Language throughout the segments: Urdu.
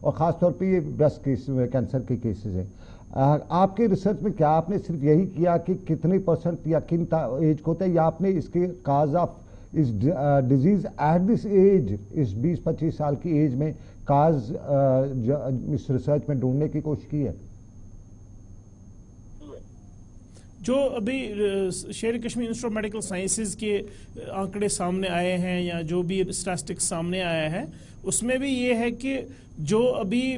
اور خاص طور پہ یہ بریسٹ کینسر کے کیسز ہیں. آپ کے ریسرچ میں کیا آپ نے صرف یہی کیا کہ کتنے پرسنٹ یا کن ایج کو ہوتا ہے، یا آپ نے اس کے کاز آف اس ڈیزیز ایٹ دس ایج، اس 20-25 سال کی ایج میں کاز اس ریسرچ میں ڈھونڈنے کی کوشش کی ہے؟ جو ابھی شیر Kashmir institute of medical sciences کے آنکڑے سامنے آئے ہیں یا جو بھی اسٹیٹسٹکس سامنے آیا ہے، اس میں بھی یہ ہے کہ جو ابھی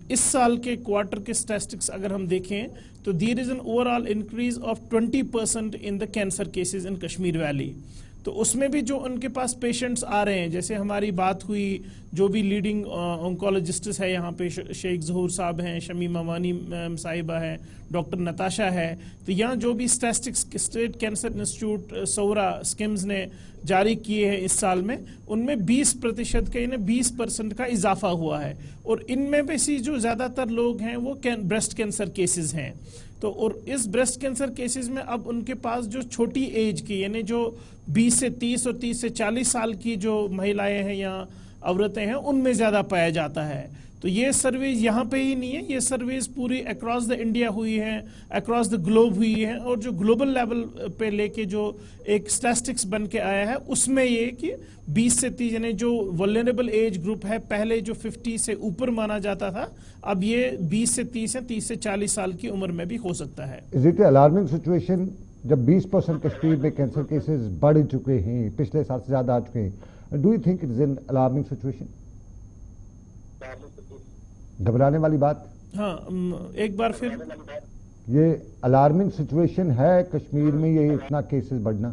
اس سال کے کوارٹر کے اسٹیٹسٹکس اگر ہم دیکھیں تو there is an overall increase of 20% in the cancer cases in Kashmir valley. تو اس میں بھی جو ان کے پاس پیشنٹس آ رہے ہیں، جیسے ہماری بات ہوئی جو بھی لیڈنگ اونکولوجسٹس ہے یہاں پہ، شیخ ظہور صاحب ہیں، شمیم امانی صاحبہ ہیں، ڈاکٹر نتاشا ہے، تو یہاں جو بھی اسٹیٹسٹکس اسٹیٹ کینسر انسٹیٹیوٹ سورا اسکمز نے جاری کیے ہیں اس سال میں، ان میں 20% کا یعنی 20% کا اضافہ ہوا ہے. اور ان میں بھی جو زیادہ تر لوگ ہیں وہ بریسٹ کینسر کیسز ہیں. تو اور اس بریسٹ کینسر کیسز میں اب ان کے پاس جو چھوٹی ایج کی یعنی جو 20 سے 30 اور 30 سے 40 سال کی جو مہیلائیں ہیں یا عورتیں ہیں ان میں زیادہ پایا جاتا ہے. تو یہ سرویز یہاں پہ ہی نہیں ہے، یہ سرویز پوری اکراس دا انڈیا ہوئی ہے، اکراس دا گلوب ہوئی ہے. اور جو گلوبل لیول پہ لے کے جو ایک اسٹیٹسٹکس بن کے آیا ہے اس میں یہ کہ 20 سے 30 یعنی جو ولنریبل ایج گروپ ہے، پہلے جو 50 سے اوپر مانا جاتا تھا، اب یہ 20 سے 30 ہے، 30 سے 40 سال کی عمر میں بھی ہو سکتا ہے. Is it alarming situation جب 20% کشمیر میں کینسر کیسز بڑھ چکے ہیں، پچھلے سال سے زیادہ آ چکے ہیں؟ Do you think it is an alarming situation? گھبرانے والی بات؟ ہاں، ایک بار پھر یہ الارمنگ سچویشن ہے کشمیر میں یہ اتنا کیسز بڑھنا؟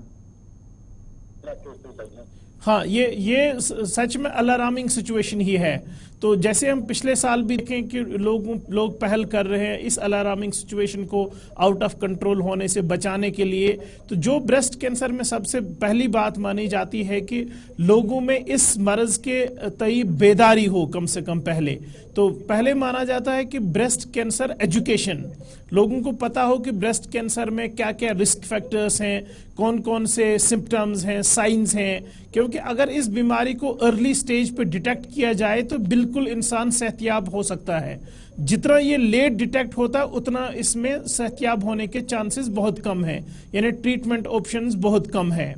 ہاں، یہ سچ میں الارمنگ سچویشن ہی ہے. تو جیسے ہم پچھلے سال بھی دیکھیں کہ لوگ پہل کر رہے ہیں اس الارمنگ سچویشن کو آؤٹ آف کنٹرول ہونے سے بچانے کے لیے. تو جو بریسٹ کینسر میں سب سے پہلی بات مانی جاتی ہے کہ لوگوں میں اس مرض کے تئیں بیداری ہو کم سے کم پہلے. تو پہلے مانا جاتا ہے کہ بریسٹ کینسر ایجوکیشن، لوگوں کو پتا ہو کہ بریسٹ کینسر میں کیا کیا رسک فیکٹرز ہیں، کون کون سے سمپٹمز ہیں، سائنز ہیں. کیونکہ اگر اس بیماری کو ارلی سٹیج پہ ڈیٹیکٹ کیا جائے تو بالکل انسان صحت یاب ہو سکتا ہے. جتنا یہ لیٹ ڈیٹیکٹ ہوتا ہے اتنا اس میں صحت یاب ہونے کے چانسز بہت کم ہیں، یعنی ٹریٹمنٹ آپشنز بہت کم ہیں.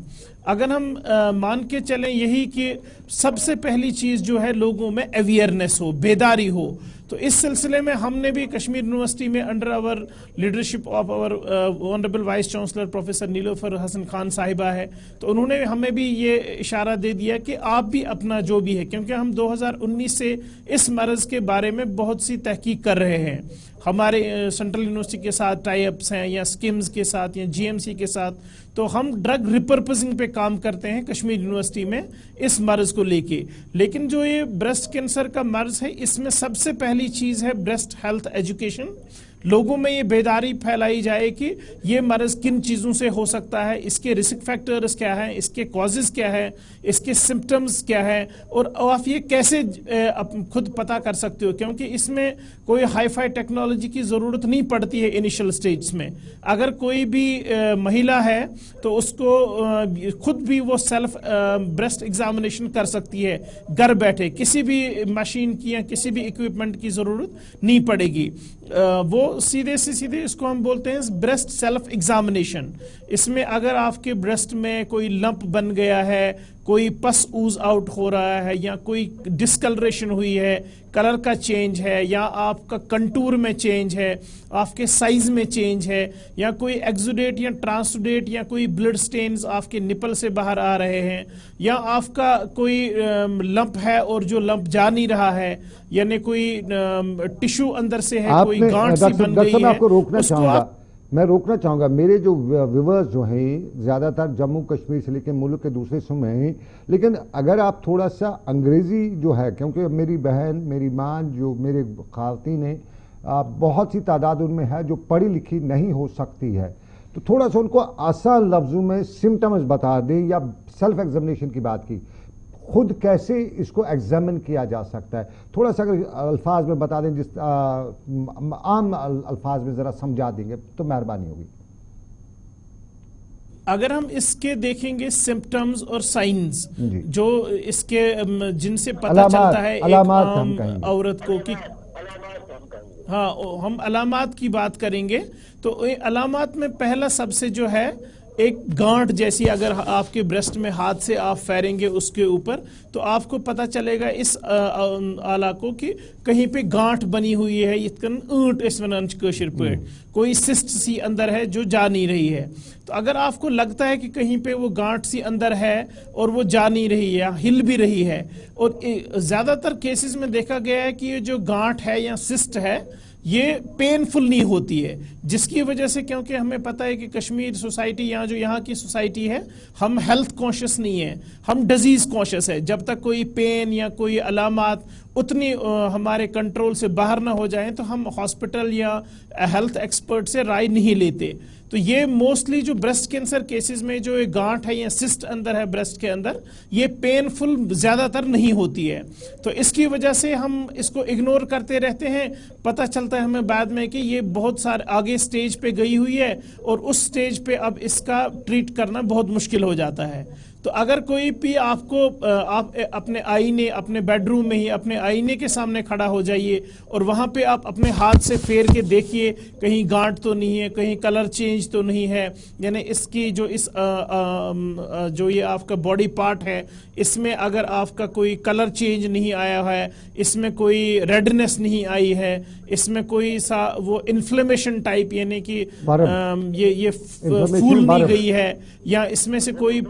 اگر ہم مان کے چلیں یہی کہ سب سے پہلی چیز جو ہے لوگوں میں اویئرنیس ہو، بیداری ہو. تو اس سلسلے میں ہم نے بھی کشمیر یونیورسٹی میں under our leadership of our honourable vice chancellor professor Nilofar Hassan Khan صاحبہ ہے، تو انہوں نے ہمیں بھی یہ اشارہ دے دیا کہ آپ بھی اپنا جو بھی ہے، کیونکہ ہم 2019 سے اس مرض کے بارے میں بہت سی تحقیق کر رہے ہیں. ہمارے سینٹرل یونیورسٹی کے ساتھ ٹائی اپس ہیں یا اسکمز کے ساتھ یا جی ایم سی کے ساتھ. تو ہم ڈرگ ریپرپزنگ پہ کام کرتے ہیں کشمیر یونیورسٹی میں اس مرض کو لے کے. لیکن جو یہ بریسٹ کینسر کا مرض ہے اس میں سب سے پہلی چیز ہے بریسٹ ہیلتھ ایجوکیشن. لوگوں میں یہ بیداری پھیلائی جائے کہ یہ مرض کن چیزوں سے ہو سکتا ہے، اس کے رسک فیکٹرز کیا ہیں، اس کے کازز کیا ہے، اس کے سمپٹمز کیا ہے، اور آپ یہ کیسے خود پتہ کر سکتے ہو. کیونکہ اس میں کوئی ہائی فائی ٹیکنالوجی کی ضرورت نہیں پڑتی ہے انیشل سٹیجز میں. اگر کوئی بھی مہیلا ہے تو اس کو خود بھی وہ سیلف بریسٹ ایگزامینیشن کر سکتی ہے گھر بیٹھے، کسی بھی مشین کی یا کسی بھی اکوپمنٹ کی ضرورت نہیں پڑے گی. وہ سیدھے سے سیدھے اس کو ہم بولتے ہیں بریسٹ سیلف ایگزامینیشن. اس میں اگر آپ کے بریسٹ میں کوئی لمپ بن گیا ہے، کوئی پس اوز آؤٹ ہو رہا ہے، یا کوئی ڈسکلریشن ہوئی ہے، کلر کا چینج ہے، یا آپ کا کنٹور میں چینج ہے، آپ کے سائز میں چینج ہے، یا کوئی ایکزوڈیٹ یا ٹرانسوڈیٹ یا کوئی بلڈ سٹینز آپ کے نپل سے باہر آ رہے ہیں، یا آپ کا کوئی لمپ ہے اور جو لمپ جا نہیں رہا ہے، یعنی کوئی ٹشو اندر سے ہے، کوئی گانٹ سی بن گئی ہے، اس کو آپ میں روکنا چاہوں گا. میرے جو ویورز جو ہیں زیادہ تر جموں کشمیر سے لے کے ملک کے دوسرے حصوں میں ہیں، لیکن اگر آپ تھوڑا سا انگریزی جو ہے، کیونکہ میری بہن میری ماں جو میرے خواتین ہیں بہت سی تعداد ان میں ہے جو پڑھی لکھی نہیں ہو سکتی ہے، تو تھوڑا سا ان کو آسان لفظوں میں سمٹمز بتا دیں، یا سیلف ایگزامینیشن کی بات کی، خود کیسے اس کو ایگزامن کیا جا سکتا ہے، تھوڑا سا اگر الفاظ میں بتا دیں، جس عام الفاظ میں ذرا سمجھا دیں گے تو مہربانی ہوگی. اگر ہم اس کے دیکھیں گے سمپٹمز اور سائنز جو اس کے جن سے پتہ چلتا ہے ایک عام عورت کو کہ ہاں ہم علامات کی بات کریں گے تو علامات میں پہلا سب سے جو ہے ایک گانٹ جیسی اگر آپ کے بریسٹ میں ہاتھ سے آپ پھیریں گے اس کے اوپر تو آپ کو پتہ چلے گا اس آلہ کو کہ کہیں پہ گانٹ بنی ہوئی ہے یتکن اونٹ اس ونان کشر پٲٹھۍ کوئی سسٹ سی اندر ہے جو جا نہیں رہی ہے. تو اگر آپ کو لگتا ہے کہ کہیں پہ وہ گانٹ سی اندر ہے اور وہ جا نہیں رہی ہے ہل بھی رہی ہے اور زیادہ تر کیسز میں دیکھا گیا ہے کہ یہ جو گانٹ ہے یا سسٹ ہے یہ پینفل نہیں ہوتی ہے جس کی وجہ سے کیونکہ ہمیں پتہ ہے کہ کشمیر سوسائٹی یا جو یہاں کی سوسائٹی ہے ہم ہیلتھ کانشیس نہیں ہیں ہم ڈیزیز کانشیس ہے. جب تک کوئی پین یا کوئی علامات اتنی ہمارے کنٹرول سے باہر نہ ہو جائیں تو ہم ہاسپٹل یا ہیلتھ ایکسپرٹ سے رائے نہیں لیتے. تو یہ موسٹلی جو بریسٹ کینسر کیسز میں جو گانٹ ہے یا سسٹ اندر ہے بریسٹ کے اندر یہ پینفل زیادہ تر نہیں ہوتی ہے. تو اس کی وجہ سے ہم اس کو اگنور کرتے رہتے ہیں. پتہ چلتا ہے ہمیں بعد میں کہ یہ بہت سارے آگے سٹیج پہ گئی ہوئی ہے اور اس سٹیج پہ اب اس کا ٹریٹ کرنا بہت مشکل ہو جاتا ہے. تو اگر کوئی بھی آپ کو آپ اپنے آئینے اپنے بیڈ روم میں ہی اپنے آئینے کے سامنے کھڑا ہو جائیے اور وہاں پہ آپ اپنے ہاتھ سے پھیر کے دیکھیے کہیں گانٹ تو نہیں ہے کہیں کلر چینج تو نہیں ہے یعنی اس کی جو جو یہ آپ کا باڈی پارٹ ہے اس میں اگر آپ کا کوئی کلر چینج نہیں آیا ہے اس میں کوئی ریڈنس نہیں آئی ہے اس میں کوئی سا وہ انفلیمیشن ٹائپ یعنی کہ یہ پھول نہیں گئی ہے یا اس میں سے کوئی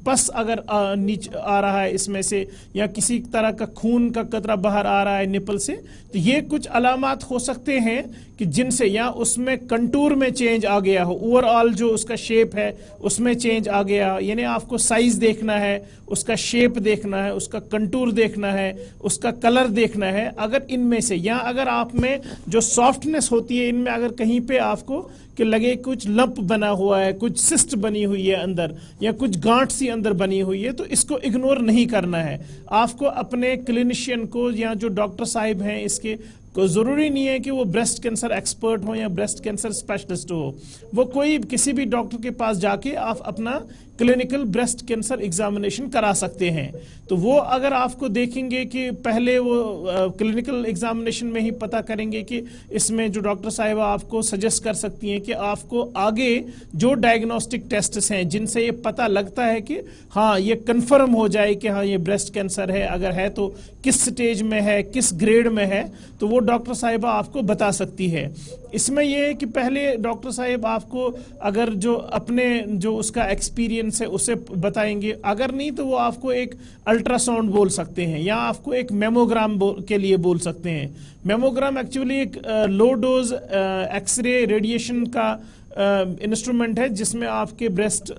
پس اگر نیچے آ رہا ہے اس میں سے یا کسی طرح کا خون کا قطرہ باہر آ رہا ہے نپل سے تو یہ کچھ علامات ہو سکتے ہیں کہ جن سے یا اس میں کنٹور میں چینج آ گیا ہو اوور آل جو اس کا شیپ ہے اس میں چینج آ گیا یعنی آپ کو سائز دیکھنا ہے اس کا شیپ دیکھنا ہے اس کا کنٹور دیکھنا ہے اس کا کلر دیکھنا ہے. اگر ان میں سے یا اگر آپ میں جو سافٹنس ہوتی ہے ان میں اگر کہیں پہ آپ کو کہ لگے کچھ لمپ بنا ہوا ہے کچھ سسٹ بنی ہوئی ہے اندر یا کچھ گانٹ سی اندر بنی ہوئی ہے تو اس کو اگنور نہیں کرنا ہے. آپ کو اپنے کلینیشین کو یا جو ڈاکٹر صاحب ہیں اس کے کو ضروری نہیں ہے کہ وہ بریسٹ کینسر ایکسپرٹ ہو یا بریسٹ کینسر اسپیشلسٹ ہو وہ کوئی کسی بھی ڈاکٹر کے پاس جا کے آپ اپنا کلینکل بریسٹ کینسر ایگزامینیشن کرا سکتے ہیں. تو وہ اگر آپ کو دیکھیں گے کہ پہلے وہ کلینکل ایگزامینیشن میں ہی پتہ کریں گے کہ اس میں جو ڈاکٹر صاحبہ آپ کو سجیسٹ کر سکتی ہیں کہ آپ کو آگے جو ڈائگنوسٹک ٹیسٹس ہیں جن سے یہ پتہ لگتا ہے کہ ہاں یہ کنفرم ہو جائے کہ ہاں یہ بریسٹ کینسر ہے اگر ہے تو کس سٹیج میں ہے کس گریڈ میں ہے تو وہ ڈاکٹر صاحبہ آپ کو بتا سکتی ہے. اس میں یہ ہے کہ پہلے ڈاکٹر صاحب آپ کو اگر جو اپنے جو اس کا ایکسپیرینس ہے اسے بتائیں گے اگر نہیں تو وہ آپ کو ایک الٹرا ساؤنڈ بول سکتے ہیں یا آپ کو ایک میموگرام کے لیے بول سکتے ہیں. میموگرام ایکچولی ایک لو ڈوز ایکس رے ریڈیشن کا انسٹرومنٹ ہے جس میں آپ کے بریسٹ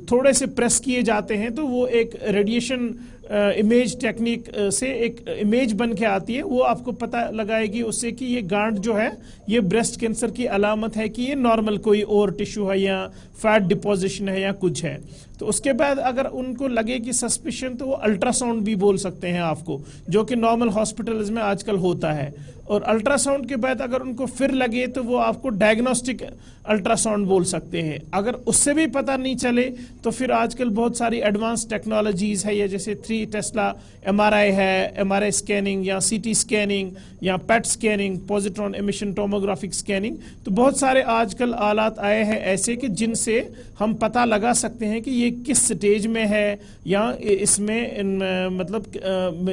تھوڑے سے پریس کیے جاتے ہیں تو وہ ایک ریڈیشن امیج ٹیکنیک سے ایک امیج بن کے آتی ہے وہ آپ کو پتہ لگائے گی اس سے کہ یہ گانٹ جو ہے یہ بریسٹ کینسر کی علامت ہے کہ یہ نارمل کوئی اور ٹیشو ہے یا فیٹ ڈپوزیشن ہے یا کچھ ہے. تو اس کے بعد اگر ان کو لگے کہ سسپیشن تو وہ الٹرا ساؤنڈ بھی بول سکتے ہیں آپ کو جو کہ نارمل ہاسپٹلز میں آج کل ہوتا ہے. اور الٹرا ساؤنڈ کے بعد اگر ان کو پھر لگے تو وہ آپ کو ڈائگنوسٹک الٹرا ساؤنڈ بول سکتے ہیں. اگر اس سے بھی پتہ نہیں چلے تو پھر آج کل بہت ساری ایڈوانس ٹیکنالوجیز ہے یا جیسے 3 ٹیسلا MRI ہے MRI اسکیننگ یا CT اسکیننگ یا پیٹ اسکیننگ پوزیٹرون امیشن ٹوموگرافک اسکیننگ تو بہت سارے آج کل آلات آئے ہیں ایسے کہ جن سے ہم پتہ لگا سکتے ہیں کہ یہ کس سٹیج میں ہے یا اس میں مطلب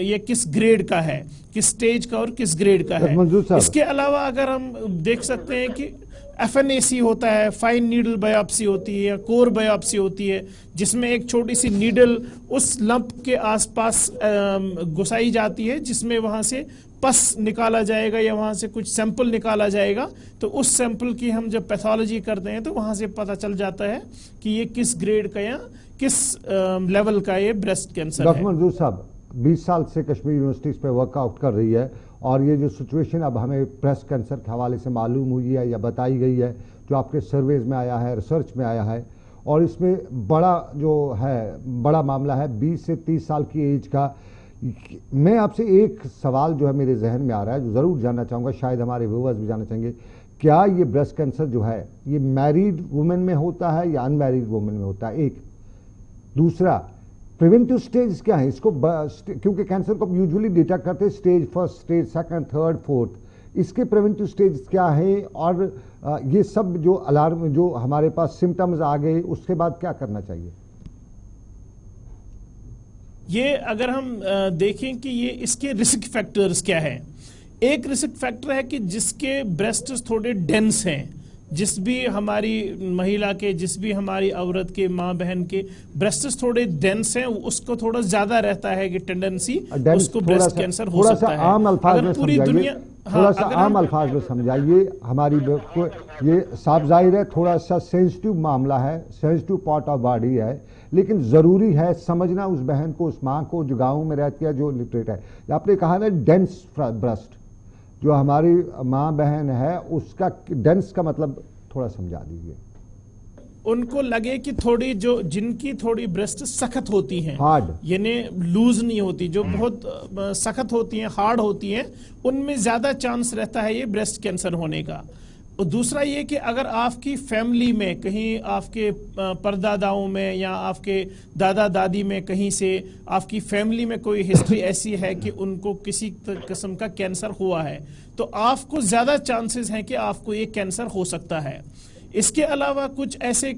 یہ کس گریڈ کا ہے کس سٹیج کا اور کس گریڈ کا ہے. اس کے علاوہ اگر ہم دیکھ سکتے ہیں کہ FNAC ہوتا ہے فائن نیڈل بایوپسی ہوتی ہے یا کور بایوپسی ہوتی ہے جس میں ایک چھوٹی سی نیڈل اس لمپ کے آس پاس گھسائی جاتی ہے جس میں وہاں سے پس نکالا جائے گا یا وہاں سے کچھ سیمپل نکالا جائے گا تو اس سیمپل کی ہم جب پیتھولوجی کرتے ہیں تو وہاں سے پتہ چل جاتا ہے کہ یہ کس گریڈ کا یا کس لیول کا یہ بریسٹ کینسر ہے. ڈاکٹر منظور صاحب 20 سال سے کشمیر یونیورسٹیز پہ ورک آؤٹ کر رہی ہے اور یہ جو سچویشن اب ہمیں بریسٹ کینسر کے حوالے سے معلوم ہوئی ہے یا بتائی گئی ہے جو آپ کے سرویز میں آیا ہے ریسرچ میں آیا ہے اور اس میں بڑا معاملہ ہے 20 سے 30 سال کی ایج کا. میں آپ سے ایک سوال جو ہے میرے ذہن میں آ رہا ہے جو ضرور جاننا چاہوں گا شاید ہمارے ویورز بھی جاننا چاہیں گے کیا یہ بریسٹ کینسر جو ہے یہ میریڈ وومن میں ہوتا ہے یا ان میریڈ وومن میں ہوتا ہے؟ ایک دوسرا پریونٹیو سٹیج کیا ہے اس کو، کیونکہ کینسر کو یوزولی ڈیٹیکٹ کرتے ہیں سٹیج 1 سٹیج 2 3 4، اس کے پریونٹیو سٹیج کیا ہے، اور یہ سب جو الارم جو ہمارے پاس سمٹمز آ گئے اس کے بعد کیا کرنا چاہیے؟ یہ اگر ہم دیکھیں کہ یہ اس کے رسک فیکٹرز کیا ہیں، ایک رسک فیکٹر ہے کہ جس کے بریسٹس تھوڑے ڈینس ہیں، جس بھی ہماری مہیلا کے، جس بھی ہماری عورت کے، ماں بہن کے بریسٹس تھوڑے ڈینس ہیں، اس کو تھوڑا زیادہ رہتا ہے کہ ٹینڈنسی اس کو بریسٹ کینسر ہو سکتا ہے۔ اگر پوری دنیا تھوڑا سا عام الفاظ میں سمجھائیے، ہماری یہ صاف ظاہر ہے تھوڑا سا سینسٹیو معاملہ ہے، سینسٹیو پارٹ آف باڈی ہے، لیکن ضروری ہے سمجھنا اس بہن کو، اس ماں کو جو گاؤں میں رہتی ہے، جو لٹریٹ ہے۔ آپ نے کہا نا ڈینس بریسٹ، جو ہماری ماں بہن ہے اس کا ڈینس کا مطلب تھوڑا سمجھا دیجیے۔ ان کو لگے کہ تھوڑی جو جن کی تھوڑی بریسٹ سخت ہوتی ہیں، ہارڈ، یعنی لوز نہیں ہوتی، جو بہت سخت ہوتی ہیں، ہارڈ ہوتی ہیں، ان میں زیادہ چانس رہتا ہے یہ بریسٹ کینسر ہونے کا۔ اور دوسرا یہ کہ اگر آپ کی فیملی میں کہیں، آپ کے پرداداؤں میں یا آپ کے دادا دادی میں کہیں سے آپ کی فیملی میں کوئی ہسٹری ایسی ہے کہ ان کو کسی قسم کا کینسر ہوا ہے، تو آپ کو زیادہ چانسز ہیں کہ آپ کو یہ کینسر ہو سکتا ہے۔ اس کے علاوہ کچھ ایسے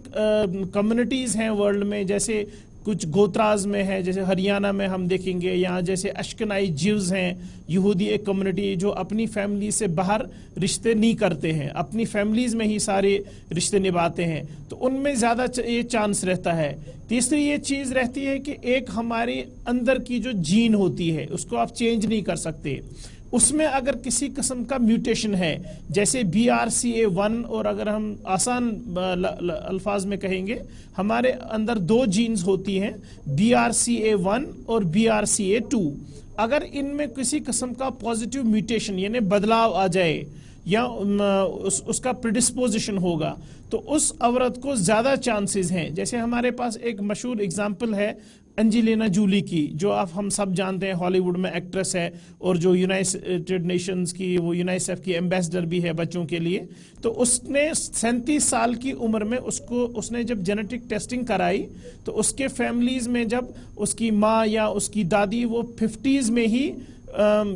کمیونٹیز ہیں ورلڈ میں، جیسے کچھ گوتراز میں ہے، جیسے ہریانہ میں ہم دیکھیں گے، یہاں جیسے اشکنائی جیوز ہیں، یہودی ایک کمیونٹی جو اپنی فیملی سے باہر رشتے نہیں کرتے ہیں، اپنی فیملیز میں ہی سارے رشتے نبھاتے ہیں، تو ان میں زیادہ یہ چانس رہتا ہے۔ تیسری یہ چیز رہتی ہے کہ ایک ہمارے اندر کی جو جین ہوتی ہے اس کو آپ چینج نہیں کر سکتے، اس میں اگر کسی قسم کا میوٹیشن ہے، جیسے BRCA1، اور اگر ہم آسان الفاظ میں کہیں گے، ہمارے اندر 2 جینز ہوتی ہیں، BRCA1 اور BRCA2، اگر ان میں کسی قسم کا پازیٹیو میوٹیشن یعنی بدلاؤ آ جائے یا اس کا پریڈسپوزیشن ہوگا، تو اس عورت کو زیادہ چانسز ہیں۔ جیسے ہمارے پاس ایک مشہور اگزامپل ہے انجلینا جولی کی، جو ہم سب جانتے ہیں، ہالی ووڈ میں ایکٹریس ہے، اور جو یونائٹڈ نیشنز کی، وہ یونیسیف کی ایمبیسڈر بھی ہے بچوں کے لیے۔ تو اس نے 37 سال کی عمر میں اس نے جب جینیٹک ٹیسٹنگ کرائی، تو اس کے فیملیز میں جب اس کی ماں یا اس کی دادی وہ 50s میں ہی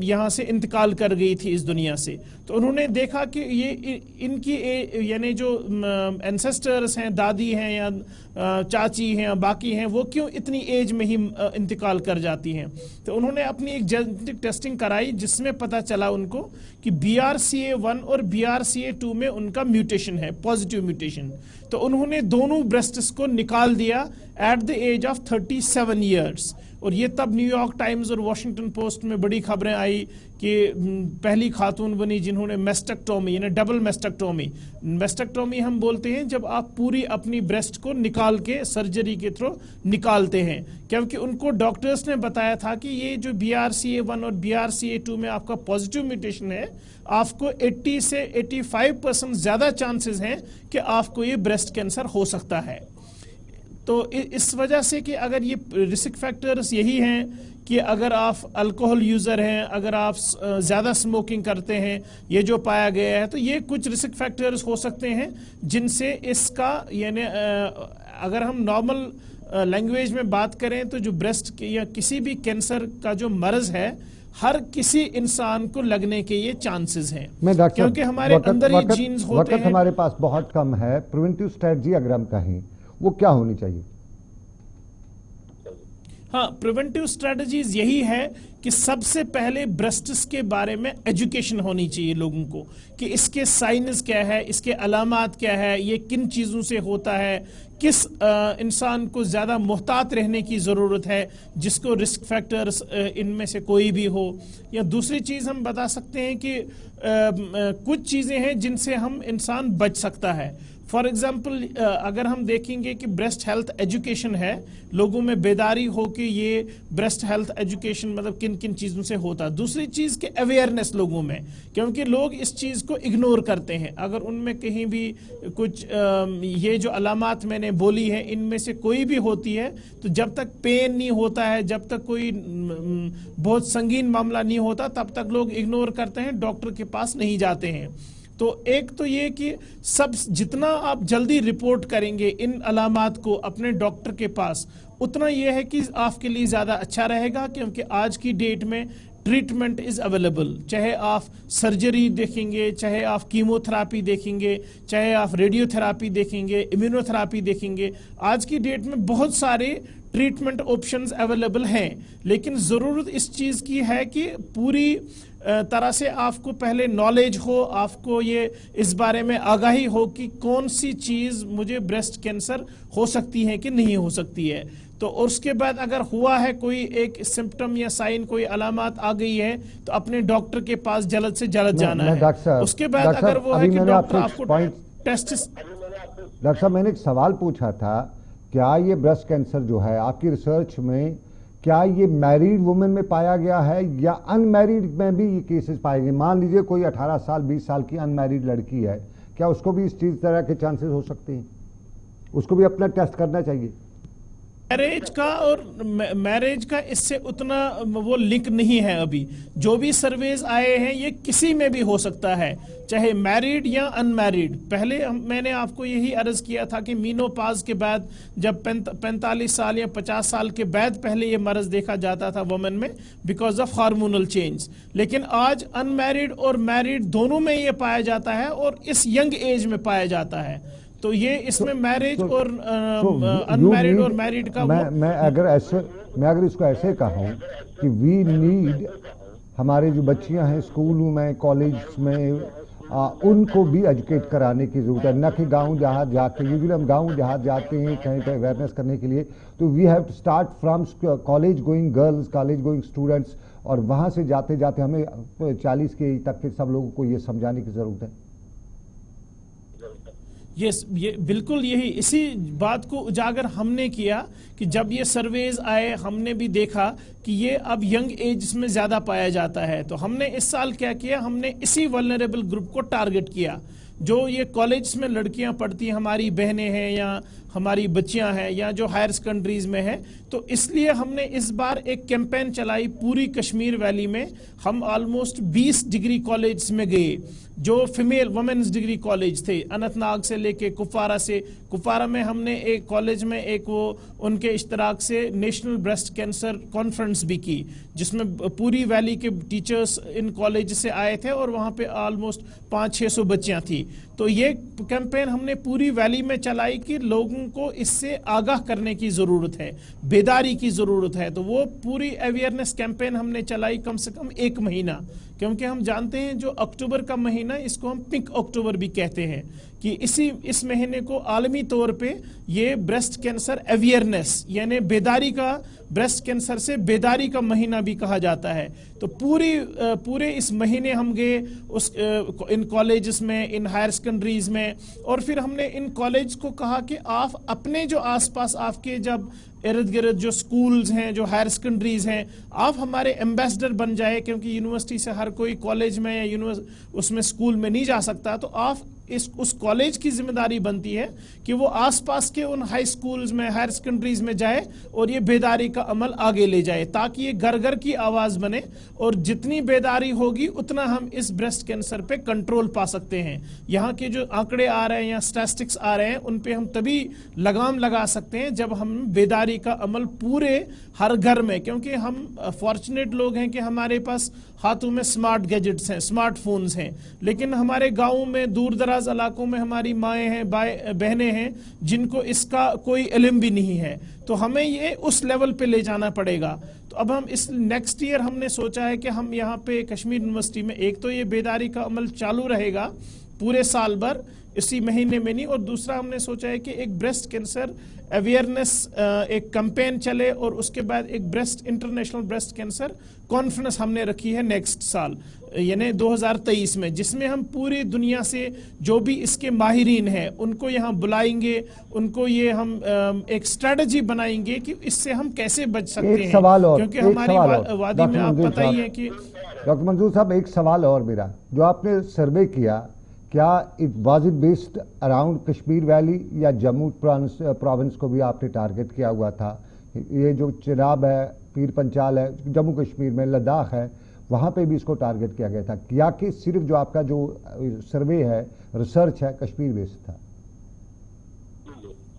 یہاں سے انتقال کر گئی تھی اس دنیا سے، تو انہوں نے دیکھا کہ یہ ان کی یعنی جو اینسسٹرز ہیں، دادی ہیں یا چاچی ہیں یا باقی ہیں، وہ کیوں اتنی ایج میں ہی انتقال کر جاتی ہیں۔ تو انہوں نے اپنی ایک جینیٹک ٹیسٹنگ کرائی جس میں پتہ چلا ان کو کہ BRCA1 اور BRCA2 میں ان کا میوٹیشن ہے، پازیٹیو میوٹیشن۔ تو انہوں نے دونوں بریسٹس کو نکال دیا at the age of 37 years, اور یہ تب نیو یارک ٹائمز اور واشنگٹن پوسٹ میں بڑی خبریں آئی کہ پہلی خاتون بنی جنہوں نے میسٹیکٹومی یعنی ڈبل میسٹیکٹومی ہم بولتے ہیں جب آپ پوری اپنی بریسٹ کو نکال کے سرجری کے تھرو نکالتے ہیں، کیونکہ ان کو ڈاکٹرز نے بتایا تھا کہ یہ جو BRCA1 اور BRCA2 میں آپ کا پازیٹیو میوٹیشن ہے، آپ کو 80 سے 85% زیادہ چانسز ہیں کہ آپ کو یہ بریسٹ کینسر ہو سکتا ہے۔ تو اس وجہ سے کہ اگر یہ رسک فیکٹرز یہی ہیں کہ اگر آپ الکوہل یوزر ہیں، اگر آپ زیادہ سموکنگ کرتے ہیں، یہ جو پایا گیا ہے، تو یہ کچھ رسک فیکٹرز ہو سکتے ہیں جن سے اس کا یعنی اگر ہم نارمل لینگویج میں بات کریں تو جو بریسٹ یا کسی بھی کینسر کا جو مرض ہے، ہر کسی انسان کو لگنے کے یہ چانسز ہیں، کیونکہ ہمارے اندر یہ جینز ہوتے ہیں۔ وقت ہمارے پاس بہت کم ہے، پریونٹیو اسٹریٹجی اگر ہم کہیں وہ کیا ہونی چاہیے؟ ہاں، پریونٹیو اسٹریٹجیز یہی ہے کہ سب سے پہلے بریسٹس کے بارے میں ایجوکیشن ہونی چاہیے لوگوں کو، کہ اس کے سائنز کیا ہے، اس کے علامات کیا ہے، یہ کن چیزوں سے ہوتا ہے، کس انسان کو زیادہ محتاط رہنے کی ضرورت ہے، جس کو رسک فیکٹرز ان میں سے کوئی بھی ہو۔ یا دوسری چیز ہم بتا سکتے ہیں کہ کچھ چیزیں ہیں جن سے ہم انسان بچ سکتا ہے۔ فار ایگزامپل اگر ہم دیکھیں گے کہ بریسٹ ہیلتھ ایجوکیشن ہے، لوگوں میں بیداری ہو کہ یہ بریسٹ ہیلتھ ایجوکیشن مطلب کن کن چیزوں سے ہوتا ہے۔ دوسری چیز کہ اویئرنیس لوگوں میں، کیونکہ لوگ اس چیز کو اگنور کرتے ہیں۔ اگر ان میں کہیں بھی کچھ یہ جو علامات میں نے بولی ہیں ان میں سے کوئی بھی ہوتی ہے، تو جب تک پین نہیں ہوتا ہے، جب تک کوئی بہت سنگین معاملہ نہیں ہوتا، تب تک لوگ اگنور کرتے ہیں، ڈاکٹر کے پاس نہیں جاتے ہیں۔ تو ایک تو یہ کہ جتنا آپ جلدی رپورٹ کریں گے ان علامات کو اپنے ڈاکٹر کے پاس، اتنا یہ ہے کہ آپ کے لیے زیادہ اچھا رہے گا، کیونکہ آج کی ڈیٹ میں ٹریٹمنٹ از اویلیبل. چاہے آپ سرجری دیکھیں گے، چاہے آپ کیمو تھراپی دیکھیں گے، چاہے آپ ریڈیو تھراپی دیکھیں گے، امیونو تھراپی دیکھیں گے، آج کی ڈیٹ میں بہت سارے ٹریٹمنٹ آپشنز اویلیبل ہیں. لیکن ضرورت اس چیز کی ہے کہ پوری طرح سے آپ کو پہلے نالج ہو، آپ کو یہ اس بارے میں آگاہی ہو کہ کون سی چیز مجھے بریسٹ کینسر ہو سکتی ہے کہ نہیں ہو سکتی ہے. تو اس کے بعد اگر ہوا ہے کوئی ایک سمپٹم یا سائن، کوئی علامات آ گئی ہے، تو اپنے ڈاکٹر کے پاس جلد سے جلد جانا ہے. اس کے بعد اگر وہ ہے کہ ڈاکٹر آپ کو ٹیسٹ. ڈاکٹر صاحب، میں نے ایک سوال پوچھا تھا، کیا یہ بریسٹ کینسر جو ہے آپ کی ریسرچ میں کیا یہ میریڈ وومن میں پایا گیا ہے یا ان میریڈ میں بھی یہ کیسز پائے گئے؟ مان لیجئے کوئی 18 سال 20 سال کی ان میریڈ لڑکی ہے، کیا اس کو بھی اس چیز طرح کے چانسز ہو سکتے ہیں؟ اس کو بھی اپنا ٹیسٹ کرنا چاہیے؟ میرج کا اس سے اتنا وہ لنک نہیں ہے. ابھی جو بھی سرویز آئے ہیں یہ کسی میں بھی ہو سکتا ہے، چاہے میریڈ یا ان میریڈ. پہلے میں نے آپ کو یہی عرض کیا تھا کہ مینوپاز کے بعد جب 45 سال یا 50 سال کے بعد پہلے یہ مرض دیکھا جاتا تھا وومن میں بیکاز آف ہارمونل چینج، لیکن آج ان میریڈ اور میریڈ دونوں میں یہ پایا جاتا ہے اور اس ینگ ایج میں پایا جاتا ہے. تو یہ اس میں میرج اور ان میریڈ اور میریڈ کا میں اگر اس کو ایسے کہوں کہ وی نیڈ، ہمارے جو بچیاں ہیں اسکولوں میں کالج میں ان کو بھی ایجوکیٹ کرانے کی ضرورت ہے، نہ کہ گاؤں دیہات جا کے. یوزلی ہم گاؤں دیہات جاتے ہیں کہیں پہ اویئرنیس کرنے کے لیے، تو we have to start from college going girls, college going students, اور وہاں سے جاتے جاتے ہمیں 40 کے تک کے سب لوگوں کو یہ سمجھانے کی ضرورت ہے. یہ بالکل یہی اسی بات کو اجاگر ہم نے کیا کہ جب یہ سرویز آئے ہم نے بھی دیکھا کہ یہ اب ینگ ایج میں زیادہ پایا جاتا ہے. تو ہم نے اس سال کیا کیا، ہم نے اسی ولنریبل گروپ کو ٹارگٹ کیا جو یہ کالج میں لڑکیاں پڑھتی ہیں، ہماری بہنیں ہیں یا ہماری بچیاں ہیں یا جو ہائر سیکنڈریز میں ہیں. تو اس لیے ہم نے اس بار ایک کیمپین چلائی پوری کشمیر ویلی میں. ہم آلموسٹ 20 ڈگری کالج میں گئے جو فیمیل وومنز ڈگری کالج تھے، اننت ناگ سے لے کے کپوارہ میں ہم نے ایک کالج میں ایک وہ ان کے اشتراک سے نیشنل بریسٹ کینسر کانفرنس بھی کی، جس میں پوری ویلی کے ٹیچرز ان کالج سے آئے تھے اور وہاں پہ آلموسٹ 500-600 بچیاں تھیں. تو یہ کیمپین ہم نے پوری ویلی میں چلائی کہ لوگوں کو اس سے آگاہ کرنے کی ضرورت ہے، بیداری کی ضرورت ہے. تو وہ پوری اویئرنیس کیمپین ہم نے چلائی کم سے کم 1 مہینہ، کیونکہ ہم جانتے ہیں جو اکتوبر کا مہینہ اس کو ہم پنک اکتوبر بھی کہتے ہیں کہ اس مہینے کو عالمی طور پہ یہ بریسٹ کینسر اویئرنیس یعنی بیداری کا، بریسٹ کینسر سے بیداری کا مہینہ بھی کہا جاتا ہے. تو پورے اس مہینے ہم گئے ان کالجز میں، ان ہائر سیکنڈریز میں، اور پھر ہم نے ان کالج کو کہا کہ آپ اپنے جو آس پاس آپ کے جب ارد گرد جو سکولز ہیں، جو ہائر سیکنڈریز ہیں، آپ ہمارے ایمبیسڈر بن جائے، کیونکہ یونیورسٹی سے ہر کوئی کالج میں یا اس میں سکول میں نہیں جا سکتا. تو آپ اس کالج کی ذمہ داری بنتی ہے کہ وہ آس پاس کے ان ہائی سکولز میں، ہائر سیکنڈریز میں جائے اور یہ بیداری کا عمل آگے لے جائے، تاکہ یہ گھر گھر کی آواز بنے. اور جتنی بیداری ہوگی اتنا ہم اس بریسٹ کینسر پہ کنٹرول پا سکتے ہیں. یہاں کے جو آنکڑے آ رہے ہیں یا سٹیٹسٹکس آ رہے ہیں ان پہ ہم تبھی لگام لگا سکتے ہیں جب ہم بیداری کا عمل پورے ہر گھر میں، کیونکہ ہم فارچونیٹ لوگ ہیں کہ ہمارے پاس ہاتھوں میں سمارٹ گیجٹس ہیں، سمارٹ فونز ہیں، لیکن ہمارے گاؤں میں دور دراز علاقوں میں ہماری مائیں ہیں، بہنیں ہیں جن کو اس کا کوئی علم بھی نہیں ہے. تو ہمیں یہ اس لیول پہ لے جانا پڑے گا. تو اب ہم اس نیکسٹ ایئر ہم نے سوچا ہے کہ ہم یہاں پہ کشمیر یونیورسٹی میں ایک تو یہ بیداری کا عمل چالو رہے گا پورے سال بھر، اسی مہینے میں نہیں، اور دوسرا ہم نے سوچا ہے کہ ایک بریسٹ کینسر اویئرنیس ایک کمپین چلے، اور اس کے بعد ایک انٹرنیشنل بریسٹ کینسر کانفرنس ہم نے رکھی ہے نیکسٹ سال یعنی 2023 میں، جس میں ہم پوری دنیا سے جو بھی اس کے ماہرین ہیں ان کو یہاں بلائیں گے، ان کو یہ ہم ایک اسٹریٹجی بنائیں گے کہ اس سے ہم کیسے بچ سکتے ہیں. کیونکہ ہماری وادی میں آپ پتہ ہی ہے کہ ڈاکٹر منظور صاحب ایک سوال اور میرا، جو آپ نے سروے کیا کیا was it based around Kashmir valley یا جموں پروونس کو بھی آپ نے ٹارگٹ کیا ہوا تھا؟ یہ جو چناب ہے، پیر پنچال ہے، جموں کشمیر میں لداخ ہے، وہاں پہ بھی اس کو ٹارگٹ کیا گیا تھا، کیا کہ صرف جو آپ کا جو سروے ہے، ریسرچ ہے، کشمیر بیسڈ تھا؟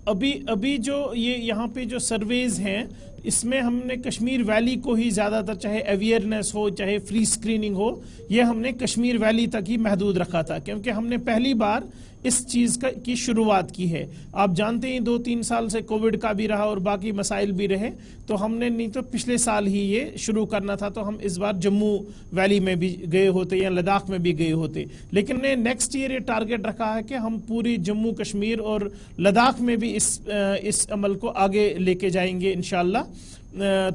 ابھی جو یہاں پہ جو سرویز ہیں اس میں ہم نے کشمیر ویلی کو ہی زیادہ تر، چاہے اویئرنیس ہو چاہے فری سکریننگ ہو، یہ ہم نے کشمیر ویلی تک ہی محدود رکھا تھا، کیونکہ ہم نے پہلی بار اس چیز کی شروعات کی ہے۔ آپ جانتے ہیں 2-3 سال سے کووڈ کا بھی رہا اور باقی مسائل بھی رہے، تو ہم نے نہیں تو پچھلے سال ہی یہ شروع کرنا تھا، تو ہم اس بار جموں ویلی میں بھی گئے ہوتے یا لداخ میں بھی گئے ہوتے، لیکن نے نیکسٹ ایئر یہ ٹارگٹ رکھا ہے کہ ہم پوری جموں کشمیر اور لداخ میں بھی اس عمل کو آگے لے کے جائیں گے انشاءاللہ۔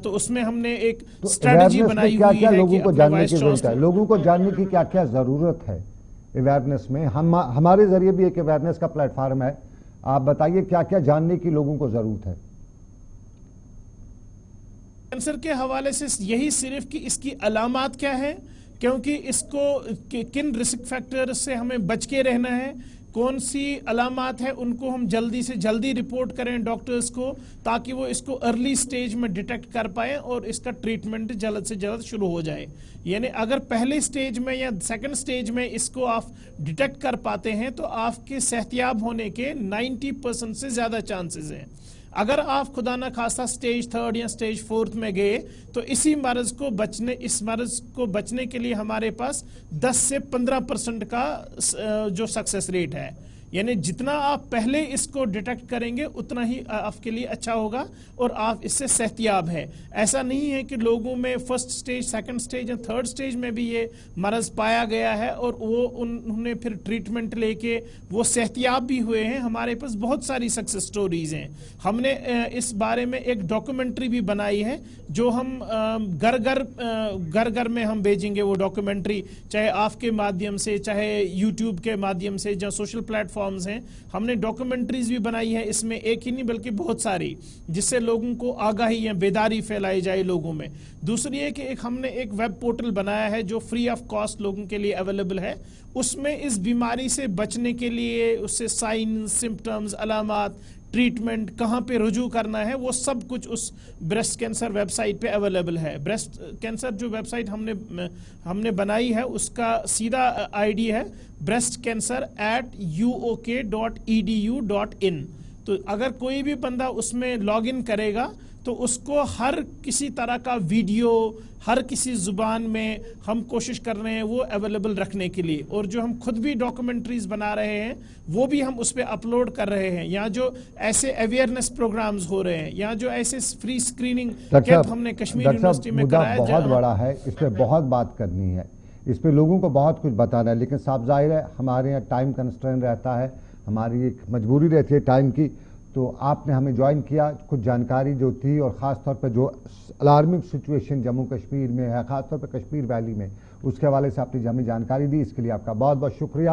تو اس میں ہم نے ایک اسٹریٹجی بنائی ہوئی ہے لوگوں کہ کو جاننے کی ضرورت ہے، لوگوں کو جاننے کی کیا کیا ضرورت ہے اویئرنیس میں؟ ہمارے ذریعے بھی ایک اویئرنیس کا پلیٹ فارم ہے، آپ بتائیے کیا کیا جاننے کی لوگوں کو ضرورت ہے؟ کینسر کے حوالے سے یہی صرف کہ اس کی علامات کیا ہے، کیونکہ اس کو کن رسک فیکٹر سے ہمیں بچ کے رہنا ہے، کون سی علامات ہیں ان کو ہم جلدی سے جلدی رپورٹ کریں ڈاکٹرز کو، تاکہ وہ اس کو ارلی سٹیج میں ڈیٹیکٹ کر پائیں اور اس کا ٹریٹمنٹ جلد سے جلد شروع ہو جائے۔ یعنی اگر پہلے سٹیج میں یا سیکنڈ سٹیج میں اس کو آپ ڈیٹیکٹ کر پاتے ہیں تو آپ کے صحتیاب ہونے کے 90% سے زیادہ چانسز ہیں۔ اگر آپ خدا نہ خواستہ سٹیج 3 یا سٹیج 4 میں گئے تو اس مرض کو بچنے کے لیے ہمارے پاس 10 سے 15% کا جو سکسیس ریٹ ہے، یعنی جتنا آپ پہلے اس کو ڈیٹیکٹ کریں گے اتنا ہی آپ کے لیے اچھا ہوگا اور آپ اس سے صحتیاب ہے۔ ایسا نہیں ہے کہ لوگوں میں فرسٹ سٹیج، سیکنڈ سٹیج یا تھرڈ سٹیج میں بھی یہ مرض پایا گیا ہے اور وہ انہوں نے پھر ٹریٹمنٹ لے کے وہ صحتیاب بھی ہوئے ہیں۔ ہمارے پاس بہت ساری سکسیس سٹوریز ہیں۔ ہم نے اس بارے میں ایک ڈاکومنٹری بھی بنائی ہے جو ہم گھر میں ہم بھیجیں گے، وہ ڈاکومنٹری چاہے آپ کے مادھیم سے، چاہے یوٹیوب کے مادھیم سے، یا سوشل پلیٹ فارمز ہیں، ہم نے ڈاکومنٹریز بھی بنائی ہے، اس میں ایک ہی نہیں بلکہ بہت ساری، جس سے لوگوں کو آگاہی یا بیداری پھیلائی جائے لوگوں میں۔ دوسری ہے کہ ہم نے ایک ویب پورٹل بنایا ہے جو فری آف کاسٹ لوگوں کے لیے اویلیبل ہے، اس میں اس بیماری سے بچنے کے لیے اس سے سائنز، سمپٹمز، علامات، ٹریٹمنٹ، کہاں پہ رجوع کرنا ہے، وہ سب کچھ اس بریسٹ کینسر ویب سائٹ پہ اویلیبل ہے۔ بریسٹ کینسر جو ویب سائٹ ہم نے بنائی ہے اس کا سیدھا آئی ڈی ہے breastcancer@uok.edu.in۔ تو اگر کوئی بھی بندہ اس میں لاگ ان کرے گا تو اس کو ہر کسی طرح کا ویڈیو ہر کسی زبان میں ہم کوشش کر رہے ہیں وہ اویلیبل رکھنے کے لیے، اور جو ہم خود بھی ڈاکومنٹریز بنا رہے ہیں وہ بھی ہم اس پہ اپلوڈ کر رہے ہیں۔ یا جو ایسے اویئرنیس پروگرامز ہو رہے ہیں یا جو ایسے فری سکریننگ کیمپ ہم نے کشمیر یونیورسٹی میں کرایا ہے، بہت بڑا ہے، اس پہ بہت بات کرنی ہے، اس پہ لوگوں کو بہت کچھ بتانا ہے، لیکن صاحب ظاہر ہے ہمارے یہاں ٹائم کنسٹرین رہتا ہے، ہماری ایک مجبوری رہتی ہے ٹائم کی، تو آپ نے ہمیں جوائن کیا، کچھ جانکاری جو تھی اور خاص طور پہ جو الارمنگ سچویشن جموں کشمیر میں ہے، خاص طور پہ کشمیر ویلی میں، اس کے حوالے سے آپ نے ہمیں جانکاری دی، اس کے لیے آپ کا بہت بہت شکریہ۔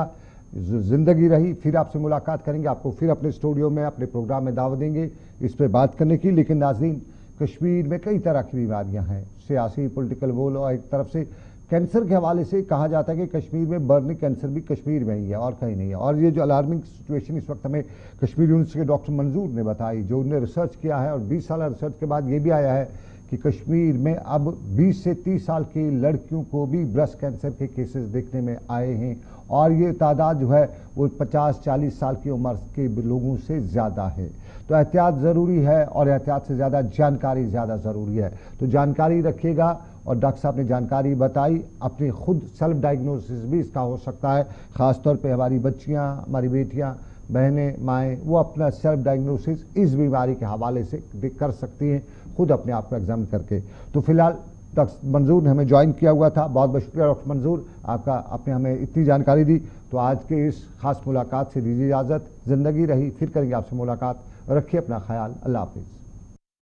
زندگی رہی، پھر آپ سے ملاقات کریں گے، آپ کو پھر اپنے اسٹوڈیو میں اپنے پروگرام میں دعوت دیں گے اس پہ بات کرنے کی۔ لیکن ناظرین، کشمیر میں کئی طرح کی بیماریاں ہیں، سیاسی پولیٹیکل وہ اور ایک طرف سے کینسر کے حوالے سے کہا جاتا ہے کہ کشمیر میں برننگ کینسر بھی کشمیر میں ہی ہے اور کہیں نہیں ہے، اور یہ جو الارمنگ سچویشن اس وقت ہمیں کشمیر یونیورسٹی کے ڈاکٹر منظور نے بتائی، جو انہوں نے ریسرچ کیا ہے، اور 20 سالہ ریسرچ کے بعد یہ بھی آیا ہے کہ کشمیر میں اب 20 سے 30 سال کی لڑکیوں کو بھی بریسٹ کینسر کے کیسز دیکھنے میں آئے ہیں، اور یہ تعداد جو ہے وہ 50-40 سال کی عمر کے لوگوں سے زیادہ ہے۔ تو احتیاط ضروری ہے، اور احتیاط سے زیادہ جانکاری زیادہ ضروری ہے، تو جانکاری رکھیے گا۔ اور ڈاکٹر صاحب نے جانکاری بتائی، اپنی خود سیلف ڈائگنوسس بھی اس کا ہو سکتا ہے، خاص طور پہ ہماری بچیاں، ہماری بیٹیاں، بہنیں، مائیں، وہ اپنا سیلف ڈائگنوسس اس بیماری کے حوالے سے کر سکتی ہیں خود اپنے آپ کو ایگزامن کر کے۔ تو فی الحال ڈاکٹر منظور نے ہمیں جوائن کیا ہوا تھا، بہت بہت شکریہ ڈاکٹر منظور، آپ نے ہمیں اتنی جانکاری دی۔ تو آج کے اس خاص ملاقات سے دیجیے اجازت، زندگی رہی، پھر کریں گے آپ سے ملاقات، رکھیے اپنا خیال، اللہ حافظ۔